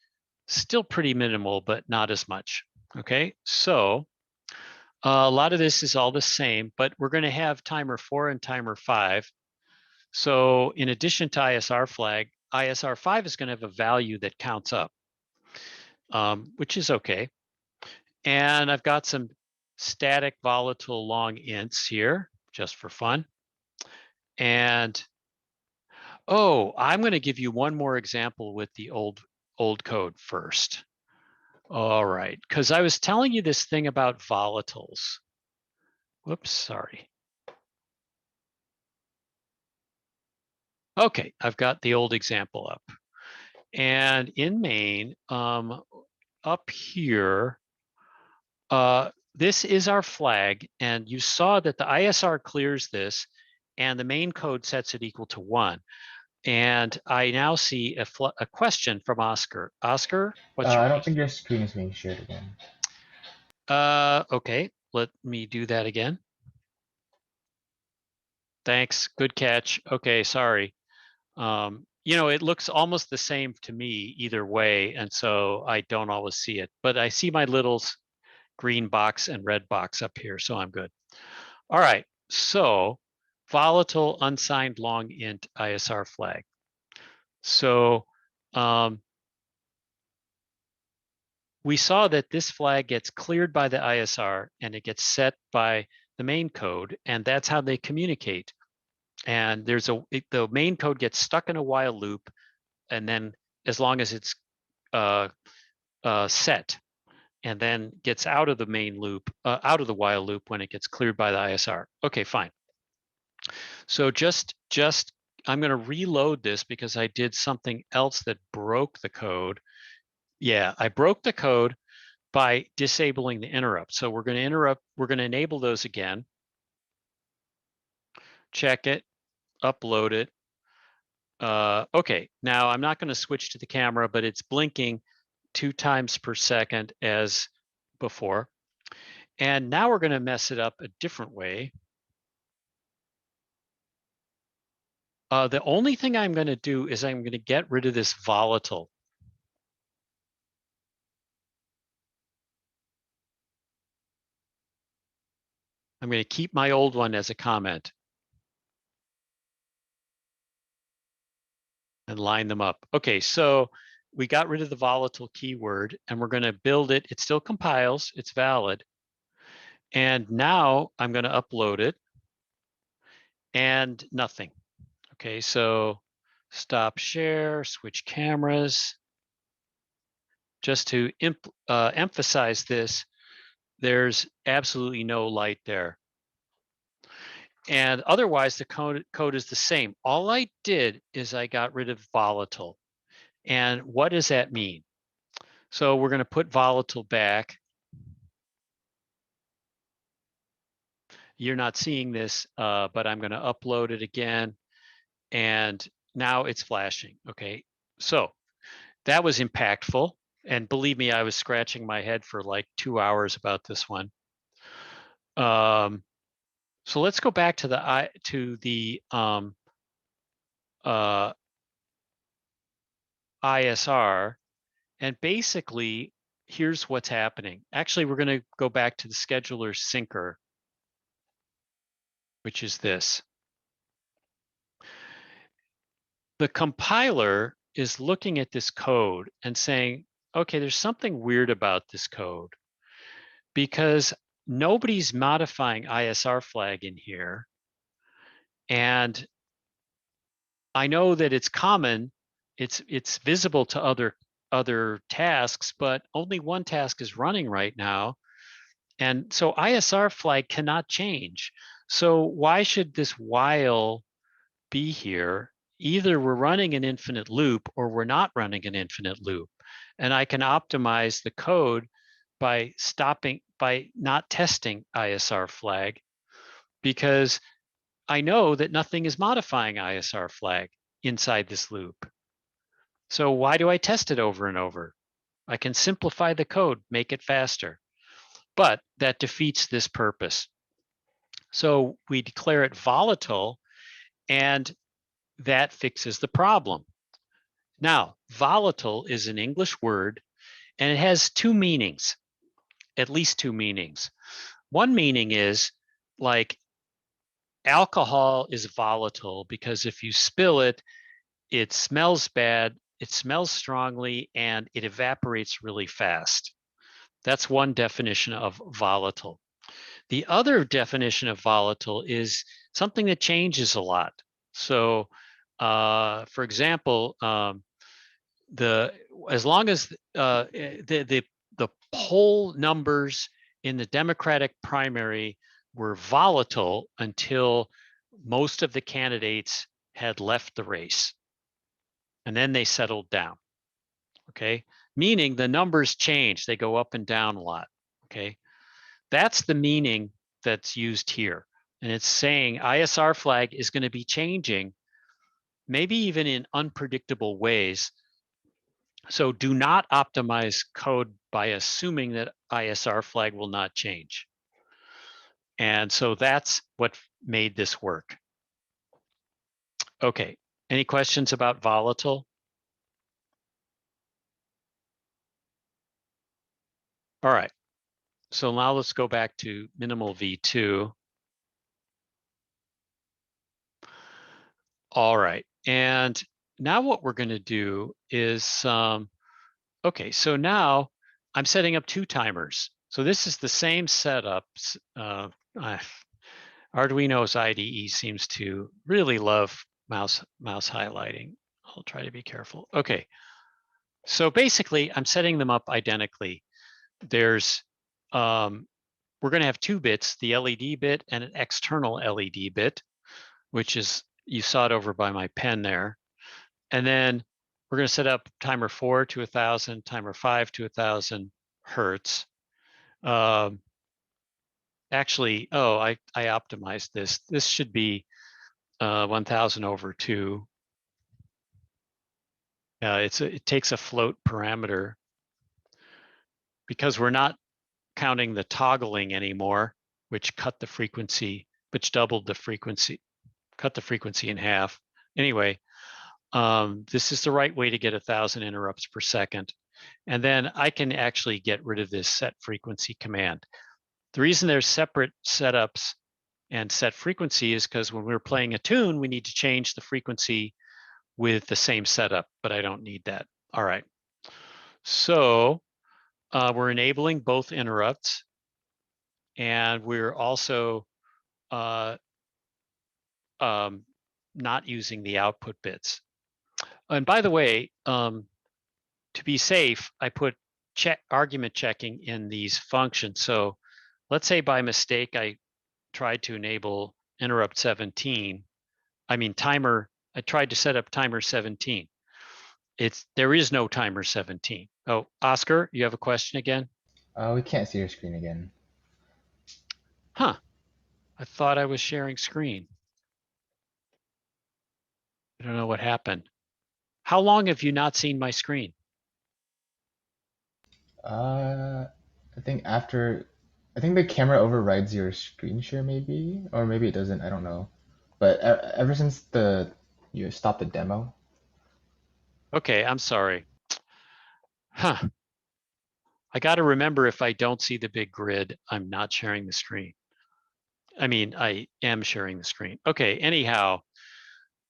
still pretty minimal, but not as much. Okay, so a lot of this is all the same, but we're going to have timer 4 and timer 5. So in addition to ISR flag, ISR 5 is going to have a value that counts up, which is okay. And I've got some static volatile long ints here just for fun. And oh, I'm going to give you one more example with the old code first. All right, because I was telling you this thing about volatiles. Whoops, sorry. Okay, I've got the old example up. And in main, up here, this is our flag. And you saw that the ISR clears this and the main code sets it equal to 1. And I now see a question from Oscar. Oscar, what's your I don't question? think your screen is being shared again. Okay, let me do that again. Thanks, good catch. Okay, sorry. You know, it looks almost the same to me either way, and so I don't always see it. But I see my little green box and red box up here, so I'm good. All right, so volatile unsigned long int ISR flag. So we saw that this flag gets cleared by the ISR and it gets set by the main code, and that's how they communicate. And there's the main code gets stuck in a while loop, and then as long as it's set, and then gets out of the main loop, out of the while loop when it gets cleared by the ISR. Okay, fine. So just I'm going to reload this because I did something else that broke the code. Yeah, I broke the code by disabling the interrupt. So we're going to enable those again. Check it, upload it. Okay, now I'm not going to switch to the camera, but it's blinking 2 times per second as before. And now we're going to mess it up a different way. The only thing I'm going to do is I'm going to get rid of this volatile. I'm going to keep my old one as a comment and line them up. Okay, so we got rid of the volatile keyword and we're going to build it. It still compiles, it's valid. And now I'm going to upload it and nothing. Okay, so stop share, switch cameras. Just to emphasize this, there's absolutely no light there. And otherwise, the code is the same. All I did is I got rid of volatile. And what does that mean? So we're going to put volatile back. You're not seeing this, but I'm going to upload it again. And now it's flashing. Okay, so that was impactful. And believe me, I was scratching my head for like 2 hours about this one. So let's go back to the ISR, and basically here's what's happening. Actually, we're going to go back to the scheduler syncer, which is this. The compiler is looking at this code and saying, okay, there's something weird about this code because nobody's modifying ISR flag in here. And I know that it's common, it's visible to other tasks, but only one task is running right now. And so ISR flag cannot change. So why should this while be here? Either we're running an infinite loop or we're not running an infinite loop. And I can optimize the code by not testing ISR flag, because I know that nothing is modifying ISR flag inside this loop. So why do I test it over and over? I can simplify the code, make it faster, but that defeats this purpose. So we declare it volatile, and that fixes the problem. Now, volatile is an English word, and it has two meanings, at least two meanings. One meaning is like alcohol is volatile because if you spill it, it smells bad, it smells strongly, and it evaporates really fast. That's one definition of volatile. The other definition of volatile is something that changes a lot. So, for example, as long as the poll numbers in the Democratic primary were volatile until most of the candidates had left the race, and then they settled down. Okay, meaning the numbers change; they go up and down a lot. Okay, that's the meaning that's used here, and it's saying ISR flag is going to be changing, maybe even in unpredictable ways. So do not optimize code by assuming that ISR flag will not change. And so that's what made this work. Okay, any questions about volatile? All right, so now let's go back to minimal V2. All right, and now what we're going to do is, okay, so now I'm setting up two timers. So this is the same setup. Arduino's IDE seems to really love mouse highlighting. I'll try to be careful. Okay, so basically I'm setting them up identically. There's, we're going to have two bits, the LED bit and an external LED bit, which is, you saw it over by my pen there. And then we're going to set up timer 4 to 1,000, timer 5 to 1,000 hertz. Actually, oh, I optimized this. This should be 1,000 over 2. It takes a float parameter because we're not counting the toggling anymore, which cut the frequency, which doubled the frequency, cut the frequency in half. Anyway, this is the right way to get 1,000 interrupts per second. And then I can actually get rid of this set frequency command. The reason there's separate setups and set frequency is because when we're playing a tune, we need to change the frequency with the same setup, but I don't need that. All right. So we're enabling both interrupts, and we're also not using the output bits. And by the way, to be safe, I put argument checking in these functions. So let's say by mistake, I tried to enable interrupt 17. I tried to set up timer 17. There is no timer 17. Oh, Oscar, you have a question again? We can't see your screen again. Huh, I thought I was sharing screen. I don't know what happened. How long have you not seen my screen? I think the camera overrides your screen share maybe, or maybe it doesn't, I don't know. But ever since you stopped the demo. Okay, I'm sorry. Huh. I got to remember, if I don't see the big grid, I'm not sharing the screen. I mean, I am sharing the screen. Okay, anyhow,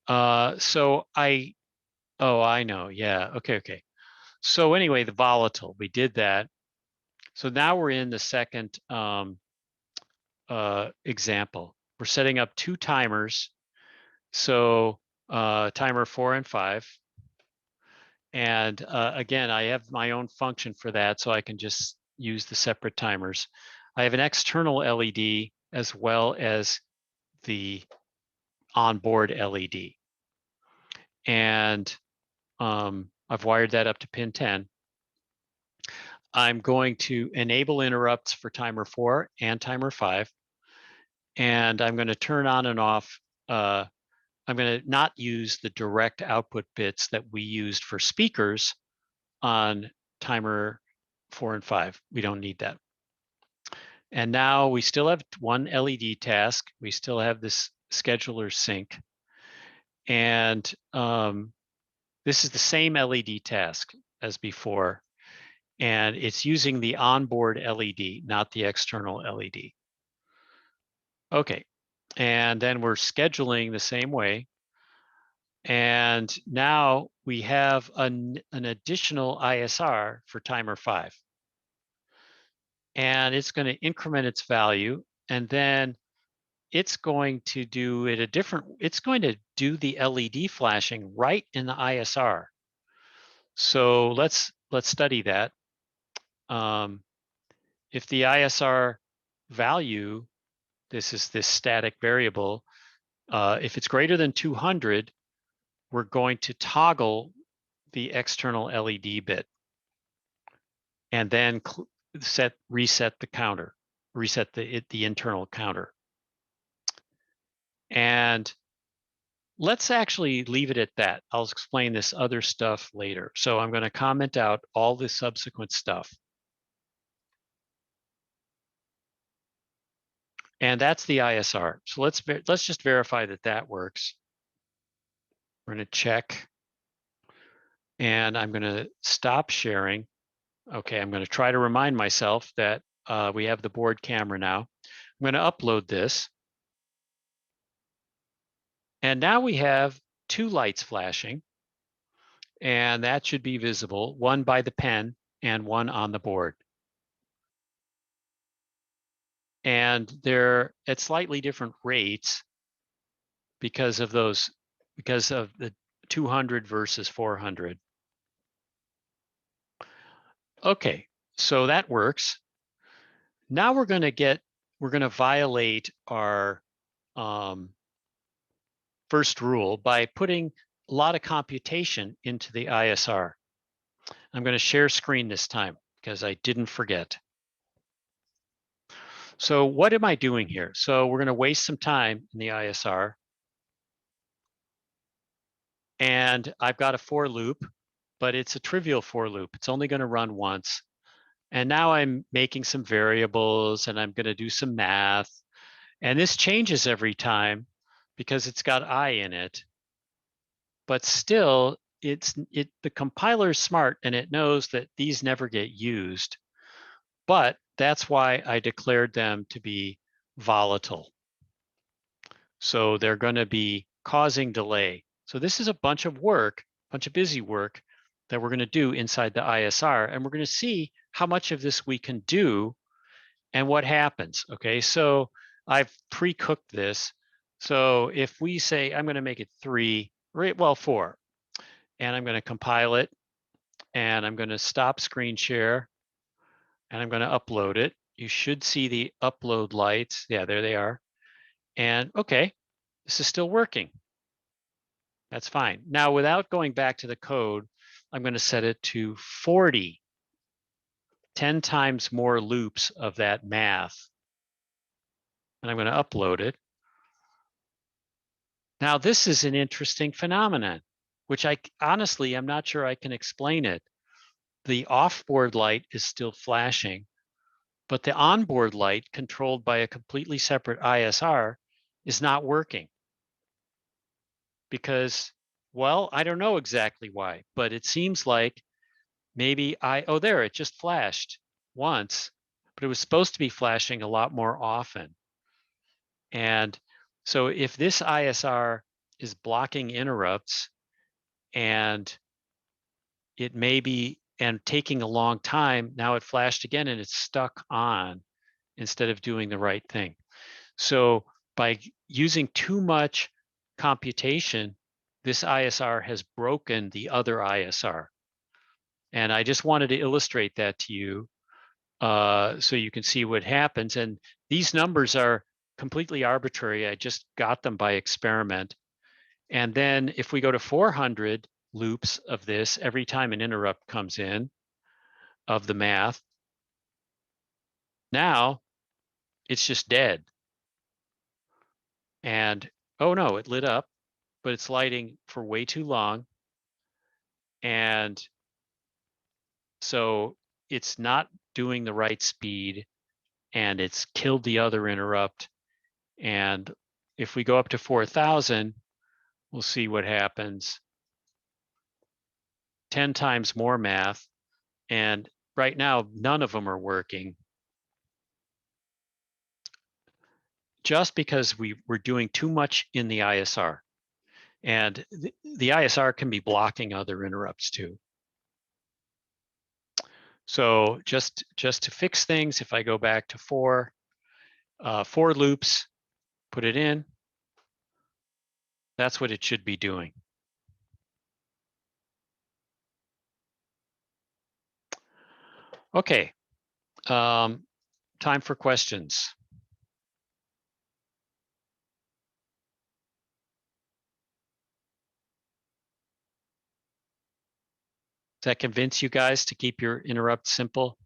so I know, yeah, okay. So anyway, the volatile, we did that. So now we're in the second example. We're setting up two timers. So timer 4 and 5. And again, I have my own function for that, so I can just use the separate timers. I have an external LED as well as the onboard LED. And I've wired that up to pin 10. I'm going to enable interrupts for timer 4 and timer 5. And I'm going to turn on and off. I'm going to not use the direct output bits that we used for speakers on timer 4 and 5. We don't need that. And now we still have one LED task. We still have this scheduler sync. And this is the same LED task as before. And it's using the onboard LED, not the external LED. Okay, and then we're scheduling the same way. And now we have an additional ISR for timer 5. And it's going to increment its value, and then it's going to do it it's going to do the LED flashing right in the ISR. So let's study that. If the ISR value, this is this static variable, if it's greater than 200, we're going to toggle the external LED bit and then reset the counter, reset the internal counter. And let's actually leave it at that. I'll explain this other stuff later. So I'm going to comment out all the subsequent stuff. And that's the ISR. So let's just verify that that works. We're going to check. And I'm going to stop sharing. Okay, I'm going to try to remind myself that we have the board camera now. I'm going to upload this. And now we have 2 lights flashing. And that should be visible, one by the pen and one on the board. And they're at slightly different rates because of the 200 versus 400. Okay, so that works. Now we're going to violate our first rule by putting a lot of computation into the ISR. I'm going to share screen this time because I didn't forget. So what am I doing here? So we're going to waste some time in the ISR. And I've got a for loop, but it's a trivial for loop. It's only going to run once. And now I'm making some variables and I'm going to do some math. And this changes every time because it's got I in it. But still, the compiler is smart and it knows that these never get used. But that's why I declared them to be volatile. So they're going to be causing delay. So this is a bunch of work, bunch of busy work that we're going to do inside the ISR. And we're going to see how much of this we can do and what happens. Okay, so I've pre-cooked this. So if we say I'm going to make it 3, well, 4, and I'm going to compile it, and I'm going to stop screen share, and I'm going to upload it. You should see the upload lights. Yeah, there they are. And okay, this is still working. That's fine. Now, without going back to the code, I'm going to set it to 40, 10 times more loops of that math. And I'm going to upload it. Now, this is an interesting phenomenon, which honestly, I'm not sure I can explain it. The off-board light is still flashing, but the onboard light controlled by a completely separate ISR is not working. Because, well, I don't know exactly why, but it seems like maybe oh, there, it just flashed once, but it was supposed to be flashing a lot more often. And so if this ISR is blocking interrupts and it may be, and taking a long time, now it flashed again and it's stuck on instead of doing the right thing. So by using too much computation, this ISR has broken the other ISR. And I just wanted to illustrate that to you so you can see what happens. And these numbers are completely arbitrary. I just got them by experiment. And then if we go to 400 loops of this, every time an interrupt comes in of the math, now it's just dead. And oh no, it lit up, but it's lighting for way too long. And so it's not doing the right speed. and it's killed the other interrupt. And if we go up to 4,000, we'll see what happens. 10 times more math. And right now, none of them are working. Just because we're doing too much in the ISR. And the ISR can be blocking other interrupts too. So just to fix things, if I go back to four loops, put it in, that's what it should be doing. Okay, time for questions. Does that convince you guys to keep your interrupt simple?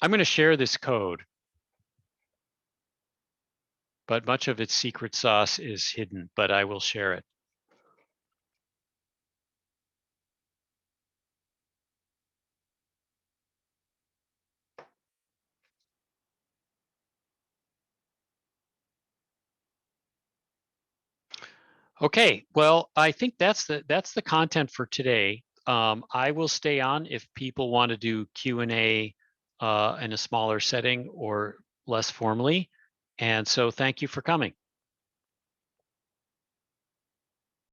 I'm going to share this code, but much of its secret sauce is hidden, but I will share it. Okay, well, I think that's the content for today. I will stay on if people want to do Q&A in a smaller setting or less formally. And so thank you for coming.